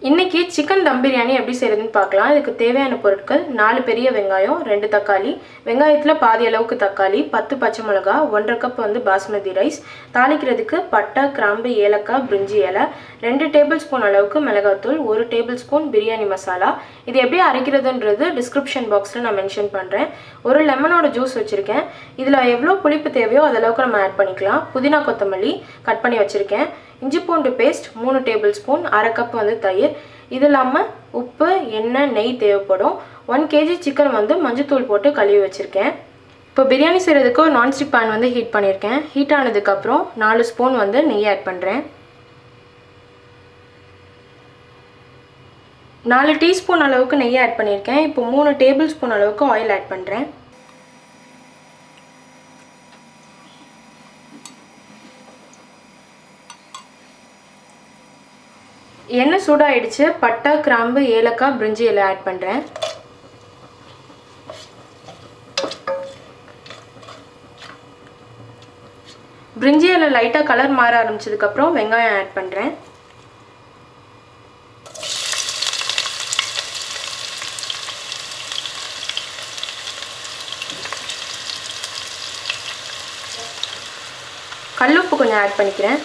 இன்னைக்கு சிக்கன் தம் பிரியாணி எப்படி செய்யறதுன்னு பார்க்கலாம். இதுக்கு தேவையான பொருட்கள் 4 பெரிய வெங்காயம், 2 தக்காளி, வெங்காயத்தில் பாதி அளவுக்கு தக்காளி, 10 பச்சை மிளகா, 1.5 கப் பாஸ்மதி ரைஸ், தாளிக்கிறதுக்கு பட்டை, கிராம்பு, ஏலக்காய், பிரிஞ்சி இலை, 2 டேபிள் ஸ்பூன் அளவுக்கு மிளகாத்தூள், 1 டேபிள் ஸ்பூன் பிரியாணி மசாலா. இது எப்படி அரைக்கிறதுன்றது டிஸ்கிரிப்ஷன் பாக்ஸில் நான் மென்ஷன் பண்ணுறேன். ஒரு லெமனோட ஜூஸ் வச்சுருக்கேன். இதில் எவ்வளோ புளிப்பு தேவையோ அதளவுக்கு நம்ம ஆட் பண்ணிக்கலாம். புதினா கொத்தமல்லி கட் பண்ணி வச்சுருக்கேன். இஞ்சி பூண்டு பேஸ்ட் 3 டேபிள் ஸ்பூன், 1/2 கப் தயிர். இது இல்லாமல் உப்பு, எண்ணெய், நெய் தேவைப்படும். 1 kg சிக்கன் மஞ்சத்தூள் போட்டு கழுவி வச்சுருக்கேன். இப்போ பிரியாணி செய்கிறதுக்கு ஒரு நான்ஸ்டிக் பேன் ஹீட் பண்ணியிருக்கேன். ஹீட் ஆனதுக்கப்புறம் 4 ஸ்பூன் நெய் ஆட் பண்ணுறேன். 4 டீஸ்பூன் அளவுக்கு நெய் ஆட் பண்ணியிருக்கேன். இப்போ 3 டேபிள் ஸ்பூன் அளவுக்கு ஆயில் ஆட் பண்ணுறேன். எண்ணெய் சூடாயிடுச்சு. பட்டை, கிராம்பு, ஏலக்காய், பிரிஞ்சி இலை ஆட் பண்ணுறேன். பிரிஞ்சி இலை லைட்டாக கலர் மாற ஆரம்பிச்சதுக்கப்புறம் வெங்காயம் ஆட் பண்ணுறேன். கல்லுப்பு கொஞ்சம் ஆட் பண்ணிக்கிறேன்.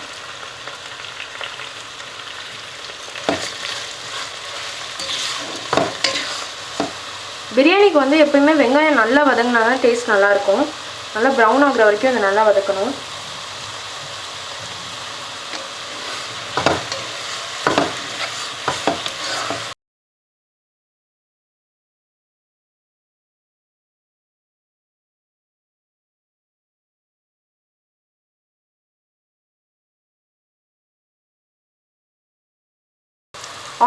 பிரியாணிக்கு எப்பயுமே வெங்காயம் நல்லா வதங்கினா தான் டேஸ்ட் நல்லாயிருக்கும். நல்லா ப்ரௌன் ஆகுற வரைக்கும் அதை நல்லா வதக்கணும்.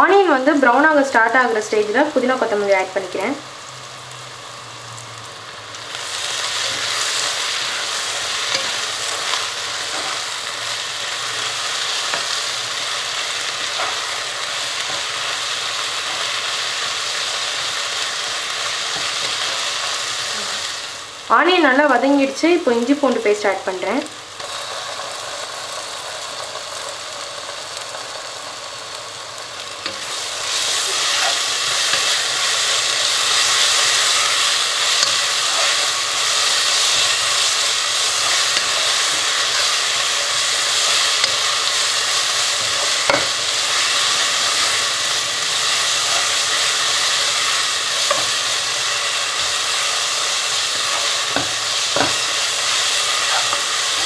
ஆனியன் ப்ரௌன் ஆக ஸ்டார்ட் ஆகிற ஸ்டேஜில் புதினா கொத்தமல்லி ஆட் பண்ணிக்கிறேன். ஆனியன் நல்லா வதங்கிடுச்சு. இப்போ இஞ்சி பூண்டு பேஸ்ட் ஆட் பண்ணுறேன்.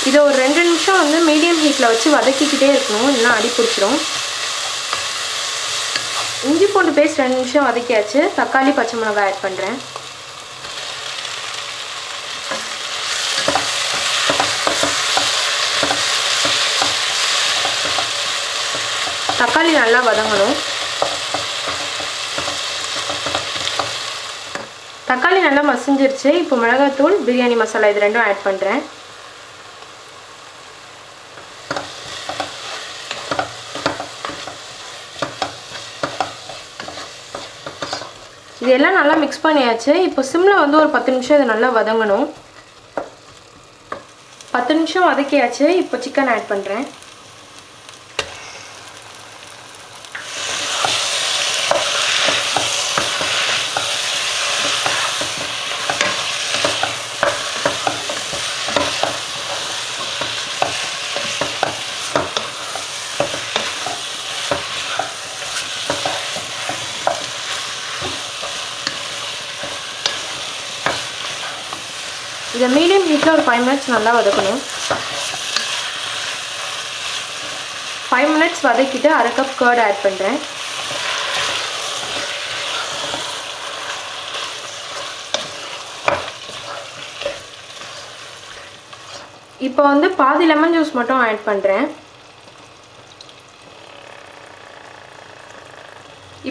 இதை ஒரு 2 நிமிஷம் மீடியம் ஹீட்டில் வச்சு வதக்கிக்கிட்டே இருக்கணும், இல்லைன்னா அடி பிடிச்சிரும். இஞ்சி பூண்டு பேஸ்ட் 2 நிமிஷம் வதக்கியாச்சு. தக்காளி, பச்சை மிளகாய் ஆட் பண்ணுறேன். தக்காளி நல்லா வதங்கணும். தக்காளி நல்லா மசிஞ்சிருச்சு. இப்போ மிளகாத்தூள், பிரியாணி மசாலா இது ரெண்டும் ஆட் பண்ணுறேன். இதெல்லாம் நல்லா மிக்ஸ் பண்ணியாச்சு. இப்போ சிம்மில் ஒரு 10 நிமிஷம் இது நல்லா வதங்கணும். 10 நிமிஷம் வதக்கியாச்சு. இப்போ சிக்கன் ஆட் பண்ணுறேன். இதை மீடியம் ஹீட்டில் ஒரு 5 மினிட்ஸ் நல்லா வதக்கணும். 5 மினிட்ஸ் வதக்கிட்டு 1/2 கப் கர்ட் ஆட் பண்ணுறேன். இப்போ பாதி லெமன் ஜூஸ் மட்டும் ஆட் பண்ணுறேன்.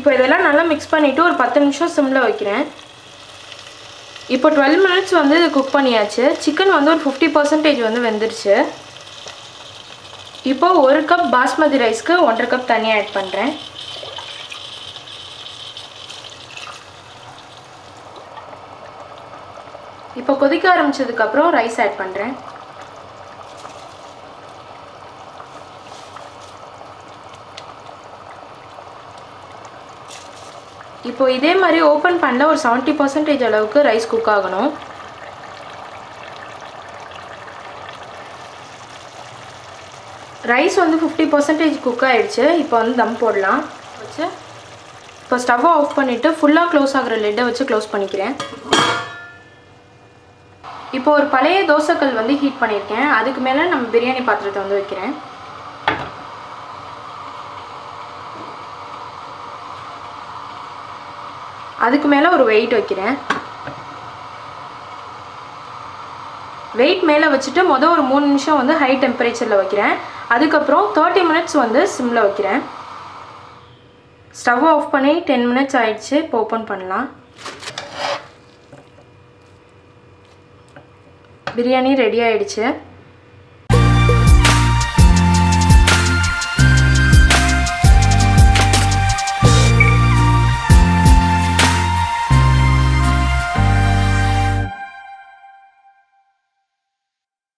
இப்போ இதெல்லாம் நல்லா மிக்ஸ் பண்ணிவிட்டு ஒரு 10 நிமிஷம் சிம்மில் வைக்கிறேன். இப்போ 12 மினிட்ஸ் இது குக் பண்ணியாச்சு. சிக்கன் ஒரு 50% வெந்துருச்சு. இப்போ 1 கப் பாஸ்மதி ரைஸ்க்கு 1.5 கப் தண்ணி ஆட் பண்ணுறேன். இப்போ கொதிக்க ஆரம்பிச்சதுக்கப்புறம் ரைஸ் ஆட் பண்ணுறேன். இப்போ இதே மாதிரி ஓப்பன் பண்ணல ஒரு 70% அளவுக்கு ரைஸ் குக் ஆகணும். ரைஸ் வந்து 50% குக் ஆகிடுச்சு. இப்போ வந்து தம் போடலாம் வச்சு. இப்போ ஸ்டவ்வை ஆஃப் பண்ணிவிட்டு ஃபுல்லாக க்ளோஸ் ஆகிற லிட்டை வச்சு க்ளோஸ் பண்ணிக்கிறேன். இப்போ ஒரு பழைய தோசைக்கல் வந்து ஹீட் பண்ணியிருக்கேன். அதுக்கு மேலே நம்ம பிரியாணி பாத்திரத்தை வந்து வைக்கிறேன். அதுக்கு மேலே ஒரு வெயிட் வைக்கிறேன். வெயிட் மேலே வச்சுட்டு ஒரு 3 நிமிஷம் வந்து ஹை டெம்பரேச்சரில் வைக்கிறேன். அதுக்கப்புறம் 30 மினிட்ஸ் வந்து சிம்மில் வைக்கிறேன். ஸ்டவ் ஆஃப் பண்ணி 10 மினிட்ஸ் ஆயிடுச்சு. இப்போ ஓப்பன் பண்ணலாம். பிரியாணி ரெடி ஆயிடுச்சு.